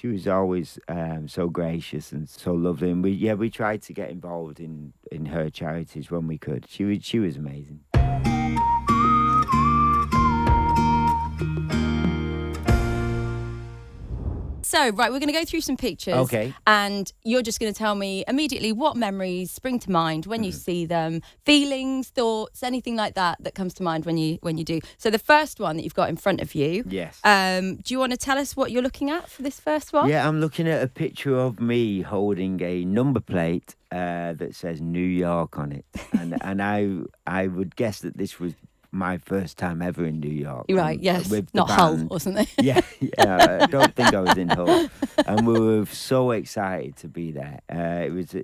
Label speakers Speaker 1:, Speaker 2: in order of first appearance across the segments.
Speaker 1: She was always so gracious and so lovely. And we tried to get involved in her charities when we could. She was amazing.
Speaker 2: So, right, we're going to go through some pictures.
Speaker 1: Okay.
Speaker 2: And you're just going to tell me immediately what memories spring to mind when you see them, feelings, thoughts, anything like that comes to mind when you do. So the first one that you've got in front of you.
Speaker 1: Yes.
Speaker 2: Do you want to tell us what you're looking at for this first one?
Speaker 1: Yeah, I'm looking at a picture of me holding a number plate that says New York on it. And I would guess that this was my first time ever in New York.
Speaker 2: Right, yes.
Speaker 1: With the
Speaker 2: Not Hull,
Speaker 1: band.
Speaker 2: wasn't it?
Speaker 1: Yeah, I don't think I was in Hull. And we were so excited to be there. It was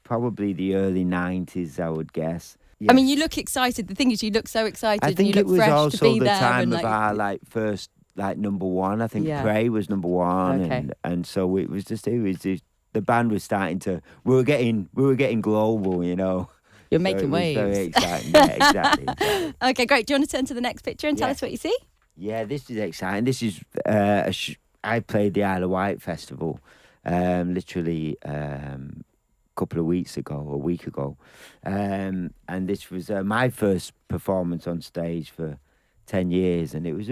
Speaker 1: probably the early 90s, I would guess. Yes.
Speaker 2: I mean, you look excited. The thing is, you look so excited.
Speaker 1: I think
Speaker 2: and you
Speaker 1: it
Speaker 2: look
Speaker 1: was
Speaker 2: fresh
Speaker 1: also
Speaker 2: to be
Speaker 1: the
Speaker 2: there
Speaker 1: time
Speaker 2: and,
Speaker 1: of our first number one. I think
Speaker 2: Yeah.
Speaker 1: Prey was number one,
Speaker 2: Okay.
Speaker 1: and so it was just the band was starting to. We were getting global, you know.
Speaker 2: You're
Speaker 1: So
Speaker 2: making
Speaker 1: it was
Speaker 2: waves.
Speaker 1: Very exciting. Yeah, exactly.
Speaker 2: Okay, great. Do you want to turn to the next picture and tell
Speaker 1: Yeah.
Speaker 2: us what you see?
Speaker 1: Yeah, this is exciting. This is I played the Isle of Wight festival, literally a couple of weeks ago, a week ago, and this was my first performance on stage for 10 years, and it was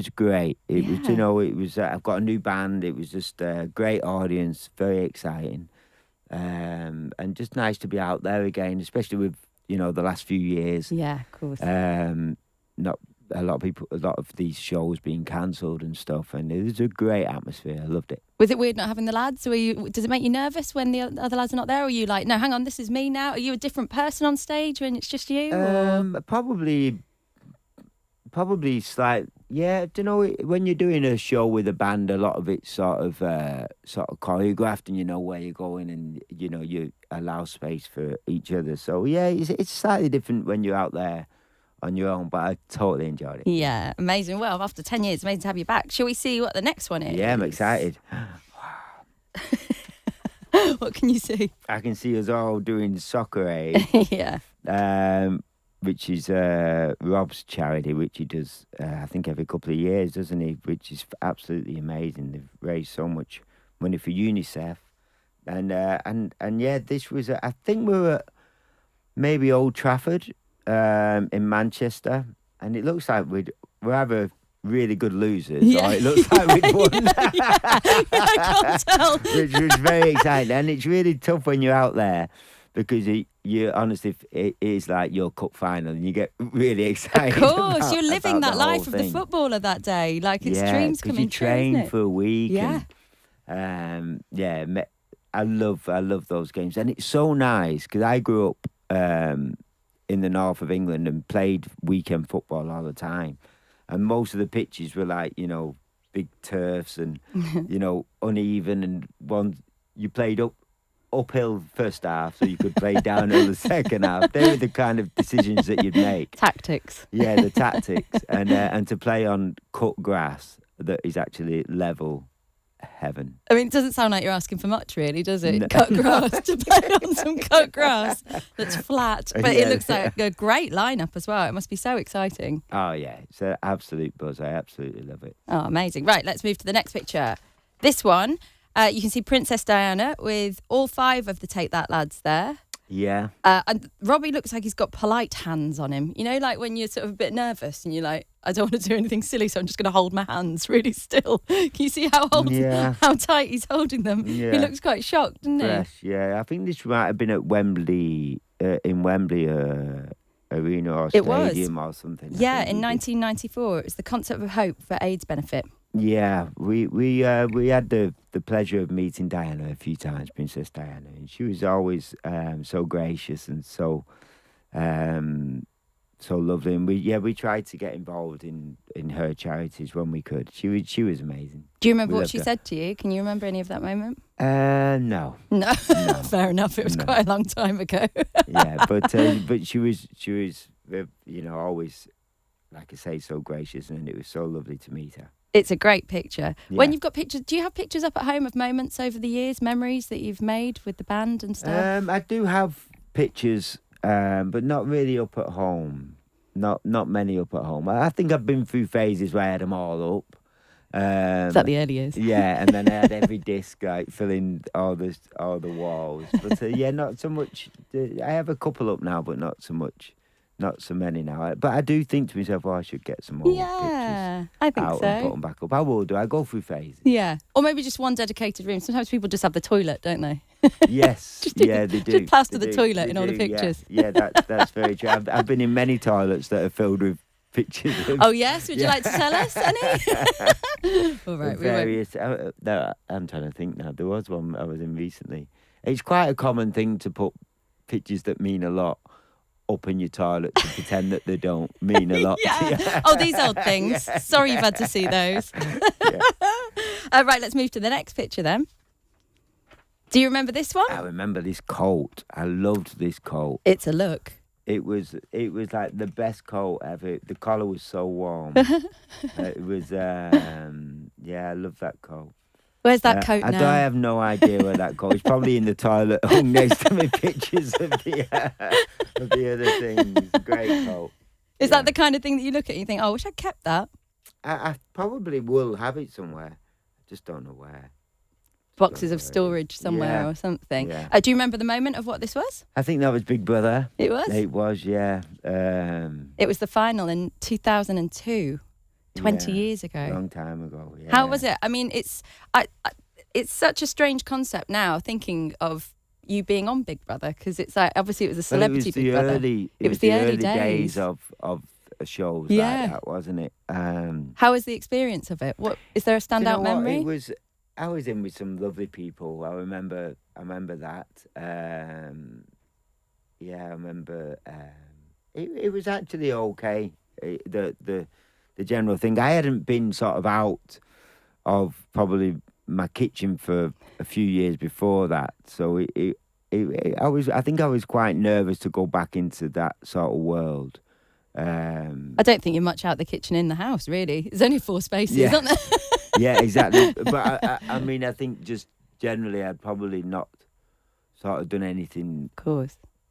Speaker 1: great. It was, you
Speaker 2: Yeah.
Speaker 1: know, it was. I've got a new band. It was just a great audience, very exciting, and just nice to be out there again, especially with the last few years.
Speaker 2: Yeah, of course.
Speaker 1: Not a lot of these shows being cancelled and stuff, and it was a great atmosphere. I loved it.
Speaker 2: Was it weird not having the lads? Does it make you nervous when the other lads are not there? Or are you like, no, hang on, this is me now? Are you a different person on stage when it's just you? Or?
Speaker 1: Probably slight. Yeah, do you know when you're doing a show with a band, a lot of it's sort of choreographed, and you know where you're going, and you allow space for each other. So yeah, it's slightly different when you're out there on your own, but I totally enjoyed it.
Speaker 2: Yeah, amazing. Well, after 10 years, amazing to have you back. Shall we see what the next one is?
Speaker 1: Yeah, I'm excited.
Speaker 2: What can you see?
Speaker 1: I can see us all doing Soccer
Speaker 2: Yeah.
Speaker 1: which is Rob's charity, which he does, I think, every couple of years, doesn't he? Which is absolutely amazing. They've raised so much money for UNICEF, and yeah, this was. I think we were at maybe Old Trafford in Manchester, and it looks like we're either really good losers,
Speaker 2: Yeah.
Speaker 1: or it looks like we'd won.
Speaker 2: I can't tell.
Speaker 1: Which was very exciting, and it's really tough when you're out there because you honestly, it is like your cup final, and you get really excited.
Speaker 2: Of course, you're living
Speaker 1: about
Speaker 2: that
Speaker 1: the whole
Speaker 2: life of the
Speaker 1: thing.
Speaker 2: footballer that day. Like it's
Speaker 1: Yeah,
Speaker 2: dreams
Speaker 1: 'cause
Speaker 2: coming
Speaker 1: you
Speaker 2: true,
Speaker 1: train
Speaker 2: isn't it?
Speaker 1: for a week.
Speaker 2: Yeah.
Speaker 1: And, I love those games, and it's so nice because I grew up in the north of England and played weekend football all the time, and most of the pitches were like big turfs and uneven, and one you played uphill first half so you could play downhill the second half. They were the kind of decisions that you'd make.
Speaker 2: Tactics.
Speaker 1: Yeah, the tactics, and to play on cut grass that is actually level, heaven.
Speaker 2: I mean, it doesn't sound like you're asking for much, really, does it?
Speaker 1: No.
Speaker 2: Cut grass, to play on some cut grass that's flat. But it
Speaker 1: Yeah.
Speaker 2: looks like a great lineup as well. It must be so exciting.
Speaker 1: Oh yeah, it's an absolute buzz. I absolutely love it.
Speaker 2: Oh, amazing. Right, let's move to the next picture. This one, you can see Princess Diana with all 5 of the Take That lads there.
Speaker 1: Yeah.
Speaker 2: And Robbie looks like he's got polite hands on him. You know, like when you're sort of a bit nervous and you're like, I don't want to do anything silly, so I'm just going to hold my hands really still. Can you see how tight he's holding them?
Speaker 1: Yeah.
Speaker 2: He looks quite shocked, doesn't he?
Speaker 1: Fresh, yeah. I think this might have been at Wembley, in Wembley Arena or
Speaker 2: It was.
Speaker 1: Stadium or something. I
Speaker 2: Yeah,
Speaker 1: think
Speaker 2: in
Speaker 1: we did.
Speaker 2: 1994. It was the Concert of Hope for AIDS benefit.
Speaker 1: Yeah, we had the pleasure of meeting Diana a few times, Princess Diana, and she was always so gracious and so lovely. And we tried to get involved in her charities when we could. She was amazing.
Speaker 2: Do you remember
Speaker 1: We
Speaker 2: what
Speaker 1: loved
Speaker 2: she
Speaker 1: her.
Speaker 2: said to you? Can you remember any of that moment?
Speaker 1: No.
Speaker 2: No, fair enough. It was
Speaker 1: No.
Speaker 2: quite a long time ago.
Speaker 1: Yeah, but she was always, like I say, so gracious, and it was so lovely to meet her.
Speaker 2: It's a great picture. When
Speaker 1: Yeah.
Speaker 2: you've got pictures, do you have pictures up at home of moments over the years, memories that you've made with the band and stuff?
Speaker 1: I do have pictures, but not really up at home. Not many up at home. I think I've been through phases where I had them all up,
Speaker 2: Is that the early years?
Speaker 1: Yeah, and then I had every disc like filling all the walls. But yeah, not so much. I have a couple up now, but not so much. Not so many now. But I do think to myself, I should get some more pictures
Speaker 2: I think
Speaker 1: out
Speaker 2: so.
Speaker 1: and put them back up. I will do. I go through phases.
Speaker 2: Yeah. Or maybe just one dedicated room. Sometimes people just have the toilet, don't they?
Speaker 1: Yes. Yeah, they do.
Speaker 2: Just plaster
Speaker 1: They
Speaker 2: the
Speaker 1: do.
Speaker 2: toilet
Speaker 1: They
Speaker 2: in all the
Speaker 1: do,
Speaker 2: pictures.
Speaker 1: Yeah, that's very true. I've been in many toilets that are filled with pictures of
Speaker 2: Oh, yes? Would you like to tell us any? All right, we won't.
Speaker 1: various. No, I'm trying to think now. There was one I was in recently. It's quite a common thing to put pictures that mean a lot up in your toilet to pretend that they don't mean a lot.
Speaker 2: Yeah. Oh, these old things.
Speaker 1: Yeah.
Speaker 2: Sorry you've had to see those. Right, let's move to the next picture then. Do you remember this one?
Speaker 1: I remember this coat. I loved this coat.
Speaker 2: It's a look.
Speaker 1: It was like the best coat ever. The collar was so warm. It was I love that coat.
Speaker 2: Where's that coat now?
Speaker 1: I have no idea where that coat is. Probably in the toilet, hung next to me pictures of the other things. Great coat.
Speaker 2: Is that the kind of thing that you look at and you think, oh, I wish I'd kept that?
Speaker 1: I probably will have it somewhere. I just don't know where.
Speaker 2: Boxes of storage somewhere or something.
Speaker 1: Yeah.
Speaker 2: Do you remember the moment of what this was?
Speaker 1: I think that was Big Brother.
Speaker 2: It was?
Speaker 1: It was, yeah.
Speaker 2: It was the final in 2002, 20 years ago.
Speaker 1: A long time ago, yeah.
Speaker 2: How was it? I mean, it's such a strange concept now, thinking of you being on Big Brother, because it's like, obviously it was a celebrity Big Brother.
Speaker 1: It was the early days of shows like that, wasn't it?
Speaker 2: How was the experience of it? What is there a standout memory?
Speaker 1: I was in with some lovely people. I remember that. I remember. It was actually okay. The general thing. I hadn't been sort of out of probably my kitchen for a few years before that, so I think I was quite nervous to go back into that sort of world.
Speaker 2: I don't think you're much out the kitchen in the house, really. There's only 4 spaces, aren't there?
Speaker 1: Yeah, exactly. But I mean, I think just generally, I'd probably not sort of done anything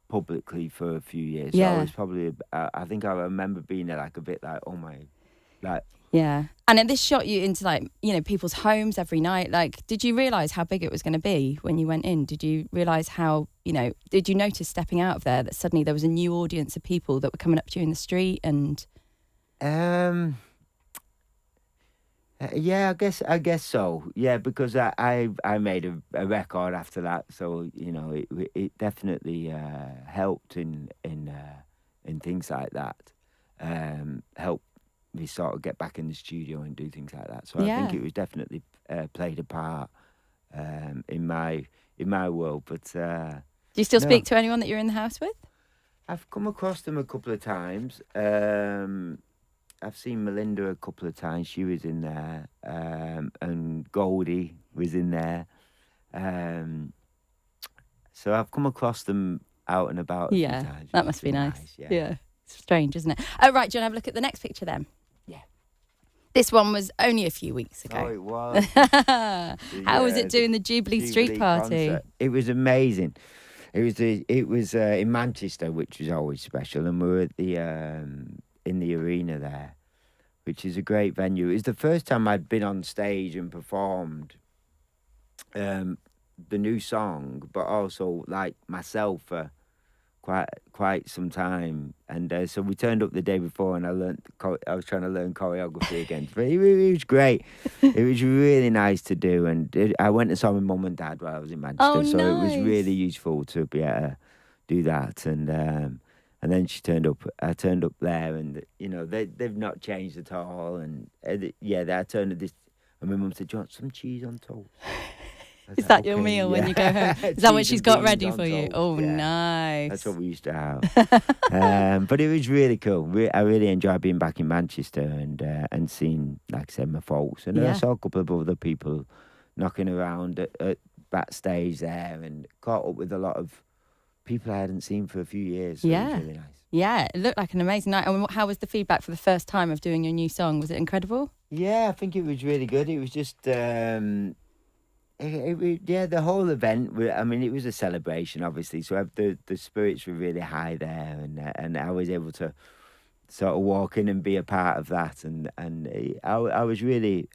Speaker 1: publicly for a few years.
Speaker 2: Yeah.
Speaker 1: So I was probably, I think I remember being there like a bit like, oh my, like.
Speaker 2: Yeah. And then this shot you into like, people's homes every night. Like, did you realise how big it was going to be when you went in? Did you realise how, did you notice stepping out of there that suddenly there was a new audience of people that were coming up to you in the street and...
Speaker 1: Yeah, I guess so. Yeah, because I made a record after that, so it definitely helped in things like that. Helped me sort of get back in the studio and do things like that. So I think it was definitely played a part in my world. But
Speaker 2: do you still speak to anyone that you're in the house with?
Speaker 1: I've come across them a couple of times. I've seen Melinda a couple of times. She was in there, and Goldie was in there. So I've come across them out and about a few times.
Speaker 2: That must be nice. Yeah. It's strange, isn't it? Right, do you want to have a look at the next picture then?
Speaker 1: Yeah.
Speaker 2: This one was only a few weeks ago.
Speaker 1: Oh, it was.
Speaker 2: How was it doing the Jubilee Street Party?
Speaker 1: Concert. It was amazing. It was in Manchester, which was always special, and we were at the in the arena there, which is a great venue. It was the first time I'd been on stage and performed the new song, but also like myself for quite some time. And so we turned up the day before, and I was trying to learn choreography again. But it was great. It was really nice to do, and I went and saw my mum and dad while I was in Manchester.
Speaker 2: Oh,
Speaker 1: so
Speaker 2: nice.
Speaker 1: It was really useful to be able to do that. And then she turned up. I turned up there, and they've not changed at all. And I turned to this, and my mum said, "Do you want some cheese on toast?"
Speaker 2: Is that your meal when you go home? Is that what she's got ready for you? Oh,
Speaker 1: yeah.
Speaker 2: nice.
Speaker 1: That's what we used to have. But it was really cool. I really enjoyed being back in Manchester and seeing, like I said, my folks. And I saw a couple of other people knocking around at backstage there, and caught up with a lot of people I hadn't seen for a few years. So it was really nice. Yeah,
Speaker 2: it looked like an amazing night. And how was the feedback for the first time of doing your new song? Was it incredible?
Speaker 1: Yeah, I think it was really good. It was just... the whole event. I mean, it was a celebration, obviously. So the spirits were really high there, and I was able to sort of walk in and be a part of that, and I was really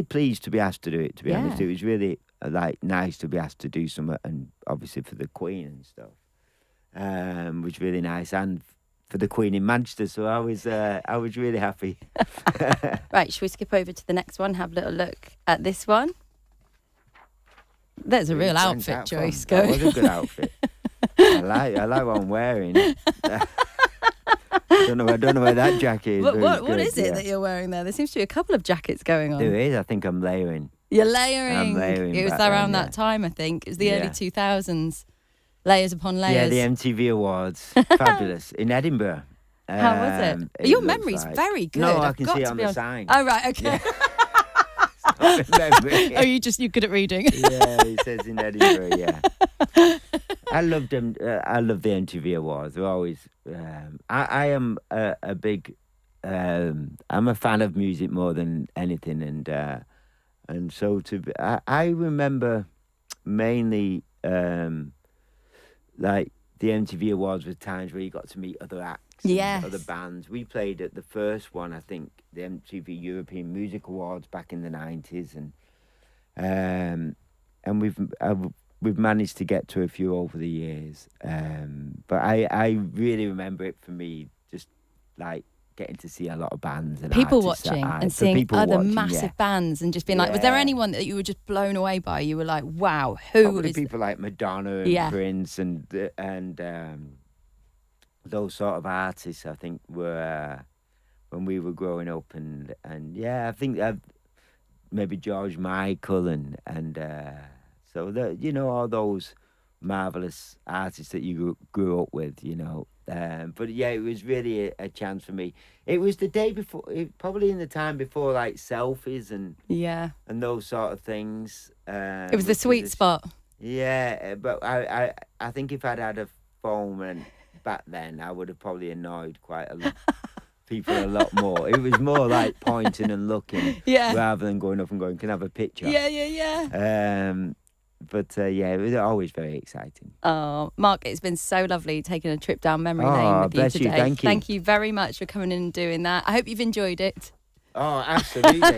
Speaker 1: pleased to be asked to do it. To be honest, it was really like nice to be asked to do something, and obviously for the Queen and stuff, was really nice, and for the Queen in Manchester. So I was really happy.
Speaker 2: Right, should we skip over to the next one? Have a little look at this one. There's a real outfit choice going.
Speaker 1: That was a good outfit. I like what I'm wearing. I don't know where that jacket is.
Speaker 2: What is it that you're wearing there? There seems to be a couple of jackets going on.
Speaker 1: There is. I think I'm layering.
Speaker 2: You're layering.
Speaker 1: I'm layering.
Speaker 2: It was around that time, I think. It was the early 2000s. Layers upon layers.
Speaker 1: Yeah, the MTV Awards. Fabulous. In Edinburgh.
Speaker 2: How was it? Your memory's very good.
Speaker 1: No, I can see it on the sign.
Speaker 2: Oh, right, okay.
Speaker 1: Yeah.
Speaker 2: You're good at reading.
Speaker 1: Yeah, it says in Edinburgh, yeah. I loved them. I love the MTV Awards. They're always. I am a big. I'm a fan of music more than anything, and so I remember mainly like the MTV Awards were times where you got to meet other acts.
Speaker 2: Yes.
Speaker 1: Other bands. We played at the first one, I think, the MTV European Music Awards back in the 90s, and we've managed to get to a few over the years. But I really remember it for me, just like getting to see a lot of bands and
Speaker 2: people watching and seeing other massive bands and just being like, was there
Speaker 1: Yeah.
Speaker 2: anyone that you were just blown away by? You were like, wow,
Speaker 1: Probably people like Madonna and
Speaker 2: Yeah.
Speaker 1: Prince and those sort of artists, I think, were when we were growing up, and yeah, I think maybe George Michael and so all those marvelous artists that you grew up with, but yeah, it was really a chance for me. It was the day before, probably in the time before like selfies and those sort of things.
Speaker 2: It was the sweet spot.
Speaker 1: Yeah, but I think if I'd had a phone and back then, I would have probably annoyed quite a lot. People a lot more. It was more like pointing and looking rather than going up and going, can I have a picture?
Speaker 2: Yeah.
Speaker 1: But yeah, it was always very exciting.
Speaker 2: Oh, Mark, it's been so lovely taking a trip down memory lane with you today.
Speaker 1: Thank you.
Speaker 2: You very much for coming in and doing that. I hope you've enjoyed it.
Speaker 1: Oh, absolutely.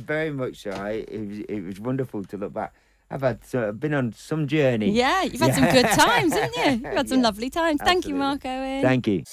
Speaker 1: Very much so. It was wonderful to look back. I've been on some journey.
Speaker 2: Yeah, you've had some good times, haven't you? You've had some lovely times. Thank you, Mark Owen.
Speaker 1: Thank you.